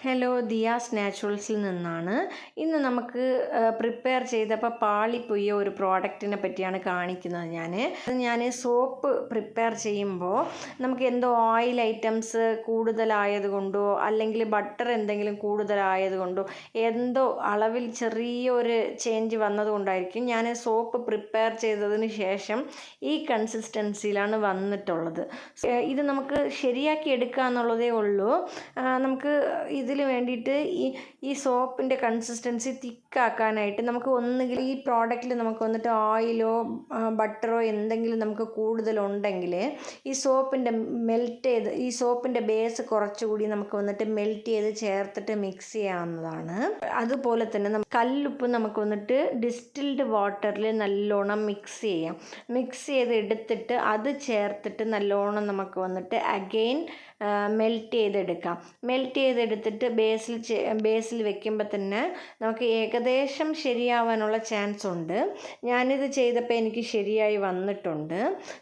Hello, Diaz നാച്ചുറൽസിൽ നിന്നാണ്. ഇന്ന് നമുക്ക് പ്രിപ്പയർ ചെയ്തപ്പോൾ പാളിപ്പോയ ഒരു പ്രോഡക്റ്റിനെ പറ്റിയാണ് കാണിക്കുന്നത്. ഞാൻ സോപ്പ് പ്രിപ്പയർ ചെയ്യുമ്പോൾ നമുക്ക് എന്തോ ഓയിൽ ഐറ്റംസ് കൂടുതലായതുകൊണ്ടോ അല്ലെങ്കിൽ ബട്ടർ എന്തെങ്കിലും കൂടുതലായതുകൊണ്ടോ എന്തോ അളവിൽ ചെറിയൊരു ചേഞ്ച് വന്നതുകൊണ്ടായിരിക്കും ഞാൻ സോപ്പ് പ്രിപ്പയർ ചെയ്തതിന് ശേഷം ഈ കൺസിസ്റ്റൻസിയിലാണ് വന്നിട്ടുള്ളത്. ഇത് നമുക്ക് ശരിയാക്കി എടുക്കുക എന്നുള്ളതേ ഉള്ളൂ. നമുക്ക് ഇതിന് വേണ്ടിയിട്ട് ഈ സോപ്പിൻ്റെ കൺസിസ്റ്റൻസി തിക്കാക്കാനായിട്ട് നമുക്ക് ഒന്നുകിൽ ഈ പ്രോഡക്റ്റിൽ നമുക്ക് വന്നിട്ട് ഓയിലോ ബട്ടറോ എന്തെങ്കിലും നമുക്ക് കൂടുതലുണ്ടെങ്കിൽ ഈ സോപ്പിൻ്റെ ബേസ് കുറച്ചുകൂടി നമുക്ക് വന്നിട്ട് മെൽറ്റ് ചെയ്ത് ചേർത്തിട്ട് മിക്സ് ചെയ്യാവുന്നതാണ്. അതുപോലെ തന്നെ കല്ലുപ്പ് നമുക്ക് വന്നിട്ട് ഡിസ്റ്റിൽഡ് വാട്ടറിൽ നല്ലോണം മിക്സ് ചെയ്യാം. മിക്സ് ചെയ്ത് എടുത്തിട്ട് അത് ചേർത്തിട്ട് നല്ലോണം നമുക്ക് വന്നിട്ട് അഗെയിൻ മെൽറ്റ് ചെയ്തെടുക്കാം. മെൽറ്റ് ചെയ്തെടുത്തിട്ട് ബേസിൽ വെക്കുമ്പോൾ തന്നെ നമുക്ക് ഏകദേശം ശരിയാവാനുള്ള ചാൻസ് ഉണ്ട്. ഞാനിത് ചെയ്തപ്പോൾ എനിക്ക് ശരിയായി വന്നിട്ടുണ്ട്.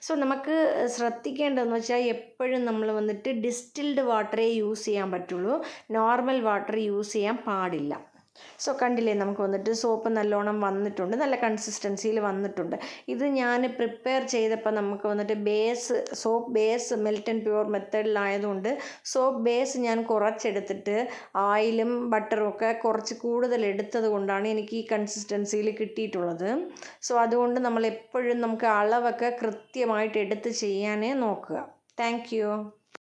സോ നമുക്ക് ശ്രദ്ധിക്കേണ്ടതെന്ന് വെച്ചാൽ എപ്പോഴും നമ്മൾ വന്നിട്ട് ഡിസ്റ്റിൽഡ് വാട്ടറേ യൂസ് ചെയ്യാൻ പറ്റുള്ളൂ. നോർമൽ വാട്ടർ യൂസ് ചെയ്യാൻ പാടില്ല. സോ കണ്ടില്ലേ, നമുക്ക് വന്നിട്ട് സോപ്പ് നല്ലോണം വന്നിട്ടുണ്ട്, നല്ല കൺസിസ്റ്റൻസിയിൽ വന്നിട്ടുണ്ട്. ഇത് ഞാൻ പ്രിപ്പയർ ചെയ്തപ്പോൾ നമുക്ക് വന്നിട്ട് soap base melt and pour മെത്തേഡിലായതുകൊണ്ട് സോപ്പ് ബേസ് ഞാൻ കുറച്ചെടുത്തിട്ട് ഓയിലും ബട്ടറും ഒക്കെ കുറച്ച് കൂടുതൽ എടുത്തത് കൊണ്ടാണ് എനിക്ക് ഈ കൺസിസ്റ്റൻസിയിൽ കിട്ടിയിട്ടുള്ളത്. സോ അതുകൊണ്ട് നമ്മൾ എപ്പോഴും നമുക്ക് അളവൊക്കെ കൃത്യമായിട്ട് എടുത്ത് ചെയ്യാനേ നോക്കുക. Thank you.